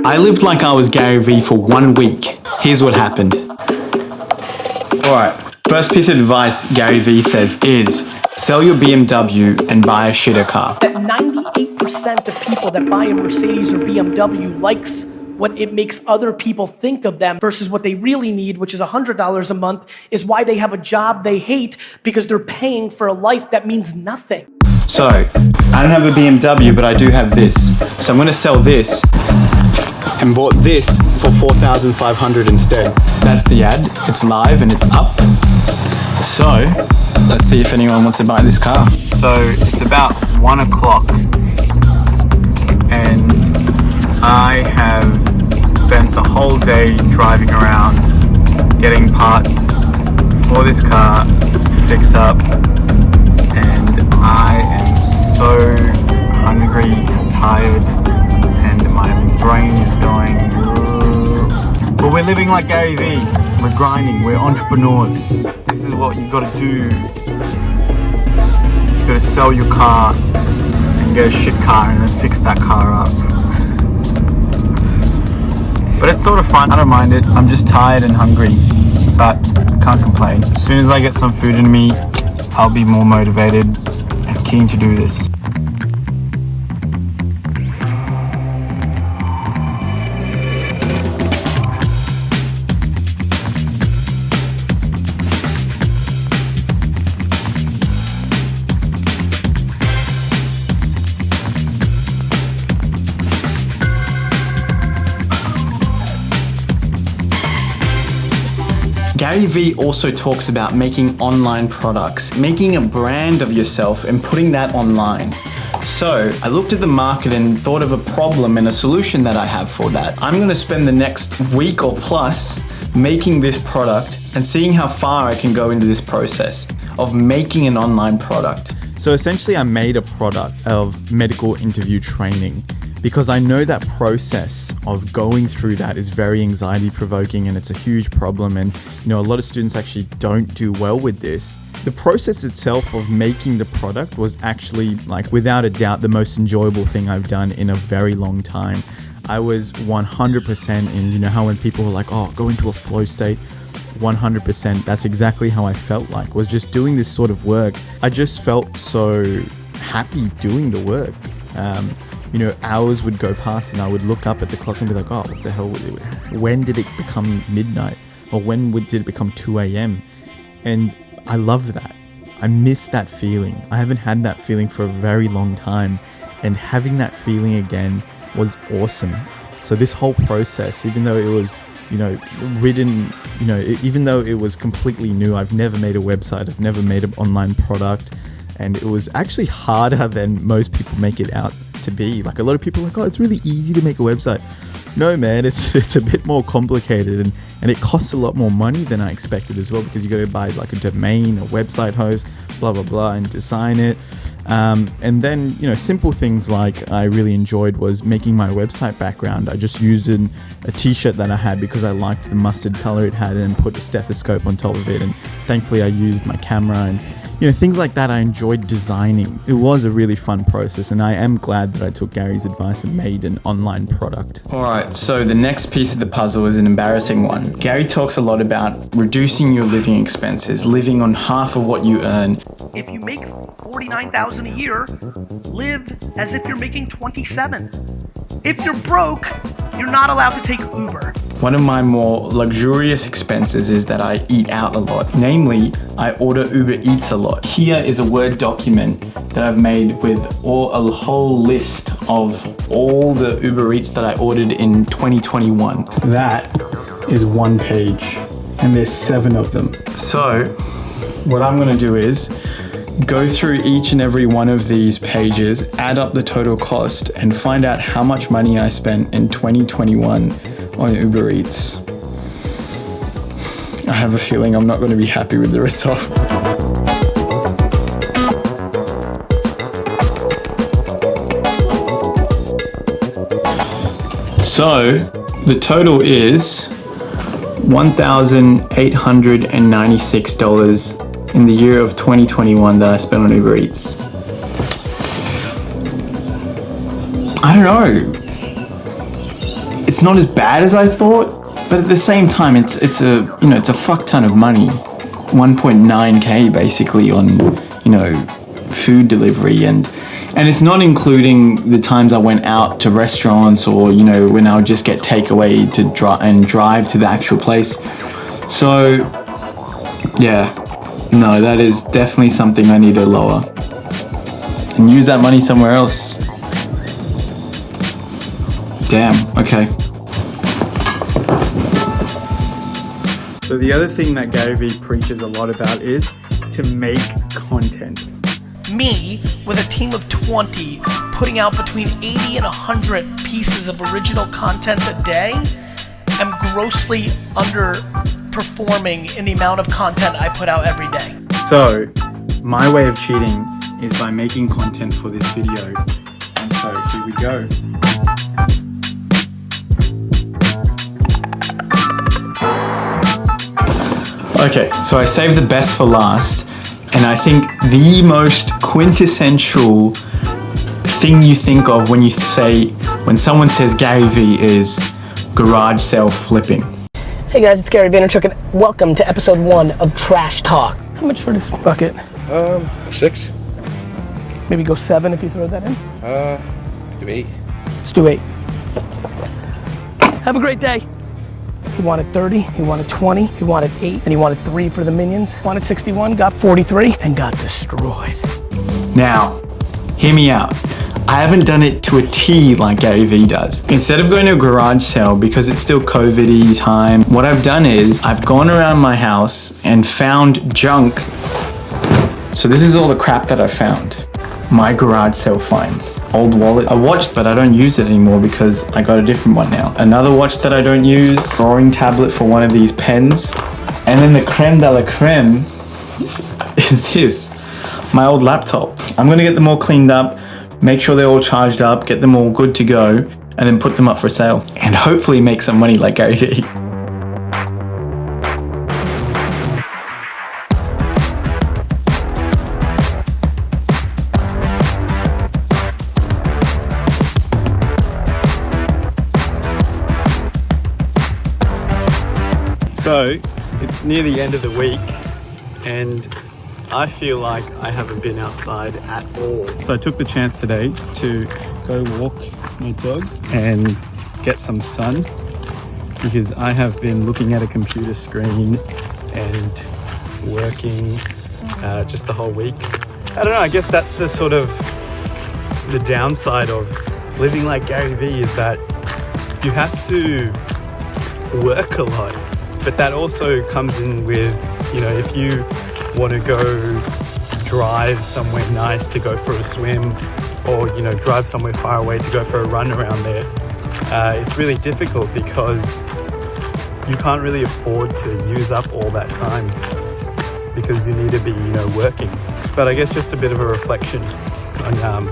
I lived like I was Gary Vee for 1 week. Here's what happened. Alright, first piece of advice Gary Vee says is sell your BMW and buy a shitter car. That 98% of people that buy a Mercedes or BMW likes what it makes other people think of them versus what they really need, which is $100 a month, is why they have a job they hate because they're paying for a life that means nothing. So, I don't have a BMW, but I do have this. So I'm gonna sell this and bought this for $4,500 instead. That's the ad, it's live and it's up. So, let's see if anyone wants to buy this car. So, it's about 1 o'clock and I have spent the whole day driving around getting parts for this car to fix up, and I am so hungry and tired and my brain is going. But we're living like Gary Vee. We're grinding, we're entrepreneurs. This is what you gotta do. You gotta sell your car and get a shit car and then fix that car up. But it's sort of fun, I don't mind it. I'm just tired and hungry, but can't complain. As soon as I get some food in me, I'll be more motivated and keen to do this. Gary Vee also talks about making online products, making a brand of yourself and putting that online. So I looked at the market and thought of a problem and a solution that I have for that. I'm gonna spend the next week or plus making this product and seeing how far I can go into this process of making an online product. So essentially I made a product of medical interview training, because I know that process of going through that is very anxiety provoking and it's a huge problem, and a lot of students actually don't do well with this. The process itself of making the product was actually, like, without a doubt, the most enjoyable thing I've done in a very long time. I was 100% in, how when people were like, oh, go into a flow state, 100%, that's exactly how I felt like, was just doing this sort of work. I just felt so happy doing the work. Hours would go past and I would look up at the clock and be like, oh, what the hell, when did it become midnight? Or when did it become 2 a.m.? And I love that. I miss that feeling. I haven't had that feeling for a very long time. And having that feeling again was awesome. So this whole process, even though it was, written, even though it was completely new, I've never made a website, I've never made an online product. And it was actually harder than most people make it out to be. Like, a lot of people are like, oh, it's really easy to make a website. No, man, it's a bit more complicated, and it costs a lot more money than I expected as well, because you got to buy like a domain, a website host, blah blah blah, and design it. And then simple things like I really enjoyed was making my website background. I just used a t-shirt that I had because I liked the mustard color it had, and put a stethoscope on top of it, and thankfully I used my camera and things like that. I enjoyed designing. It was a really fun process, and I am glad that I took Gary's advice and made an online product. Alright, so the next piece of the puzzle is an embarrassing one. Gary talks a lot about reducing your living expenses, living on half of what you earn. If you make $49,000 a year, live as if you're making 27. If you're broke, you're not allowed to take Uber. One of my more luxurious expenses is that I eat out a lot. Namely, I order Uber Eats a lot. Here is a Word document that I've made with a whole list of all the Uber Eats that I ordered in 2021. That is 1 page, and there's 7 of them. So, what I'm gonna do is go through each and every one of these pages, add up the total cost, and find out how much money I spent in 2021 on Uber Eats. I have a feeling I'm not going to be happy with the result. So the total is $1,896 in the year of 2021 that I spent on Uber Eats. I don't know. it's not as bad as I thought, but at the same time, it's a fuck ton of money. 1.9K basically on, food delivery, and it's not including the times I went out to restaurants or, when I would just get takeaway to drive to the actual place. So, yeah, no, that is definitely something I need to lower and use that money somewhere else. Damn, okay. So the other thing that Gary Vee preaches a lot about is to make content. Me, with a team of 20, putting out between 80 and 100 pieces of original content a day, am grossly underperforming in the amount of content I put out every day. So, my way of cheating is by making content for this video. And so, here we go. Okay, so I saved the best for last, and I think the most quintessential thing you think of when someone says Gary Vee is garage sale flipping. Hey guys, it's Gary Vaynerchuk and welcome to episode 1 of Trash Talk. How much for this bucket? 6. Maybe go 7 if you throw that in. Do 8. Let's do 8. Have a great day. He wanted 30, he wanted 20, he wanted 8, and he wanted 3 for the minions. Wanted 61, got 43, and got destroyed. Now, hear me out. I haven't done it to a T like Gary Vee does. Instead of going to a garage sale, because it's still COVID-y time, what I've done is I've gone around my house and found junk. So this is all the crap that I found. My garage sale finds. Old wallet, a watch, but I don't use it anymore because I got a different one now. Another watch that I don't use, drawing tablet for one of these pens. And then the creme de la creme is this, my old laptop. I'm gonna get them all cleaned up, make sure they're all charged up, get them all good to go, and then put them up for sale. And hopefully make some money like Gary Vee. So, it's near the end of the week and I feel like I haven't been outside at all. So I took the chance today to go walk my dog and get some sun because I have been looking at a computer screen and working just the whole week. I don't know, I guess that's the sort of the downside of living like Gary Vee is that you have to work a lot. But that also comes in with, if you want to go drive somewhere nice to go for a swim or, drive somewhere far away to go for a run around there, it's really difficult because you can't really afford to use up all that time because you need to be, working. But I guess just a bit of a reflection on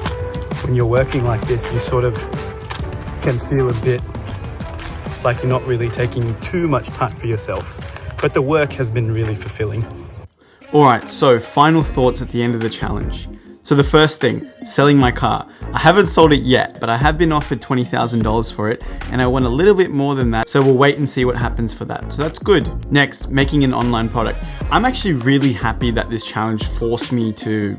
when you're working like this, you sort of can feel a bit like you're not really taking too much time for yourself, but the work has been really fulfilling. All right, so final thoughts at the end of the challenge. So the first thing, selling my car. I haven't sold it yet, but I have been offered $20,000 for it, and I want a little bit more than that, so we'll wait and see what happens for that. So that's good. Next, making an online product. I'm actually really happy that this challenge forced me to,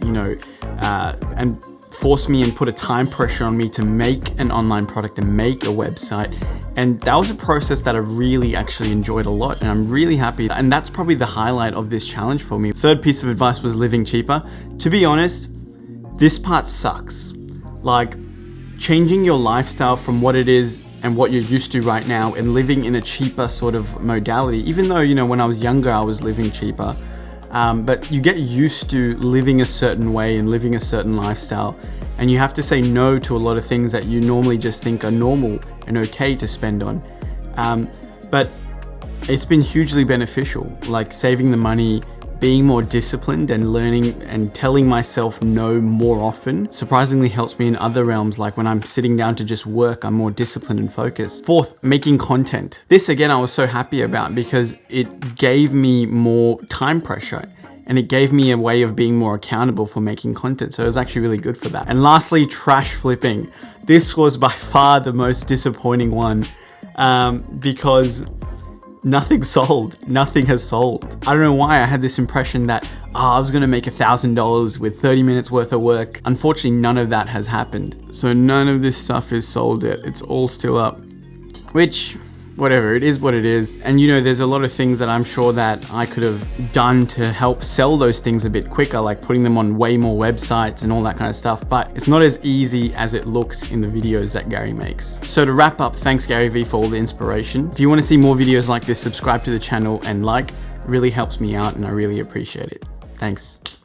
forced me and put a time pressure on me to make an online product and make a website. And that was a process that I really actually enjoyed a lot, and I'm really happy. And that's probably the highlight of this challenge for me. Third piece of advice was living cheaper. To be honest, this part sucks. Like changing your lifestyle from what it is and what you're used to right now and living in a cheaper sort of modality, even though, when I was younger, I was living cheaper. But you get used to living a certain way and living a certain lifestyle, and you have to say no to a lot of things that you normally just think are normal and okay to spend on. But it's been hugely beneficial, like saving the money, being more disciplined and learning and telling myself no more often surprisingly helps me in other realms, like when I'm sitting down to just work, I'm more disciplined and focused. Fourth, making content. This again, I was so happy about because it gave me more time pressure and it gave me a way of being more accountable for making content. So it was actually really good for that. And lastly, trash flipping. This was by far the most disappointing one. because nothing sold. Nothing has sold. I don't know why I had this impression that I was gonna make $1,000 with 30 minutes worth of work. Unfortunately, none of that has happened. So none of this stuff is sold yet. It's all still up, which, whatever, it is what it is. And you know, there's a lot of things that I'm sure that I could have done to help sell those things a bit quicker, like putting them on way more websites and all that kind of stuff, but it's not as easy as it looks in the videos that Gary makes. So to wrap up, thanks Gary Vee for all the inspiration. If you want to see more videos like this, subscribe to the channel and like, it really helps me out and I really appreciate it. Thanks.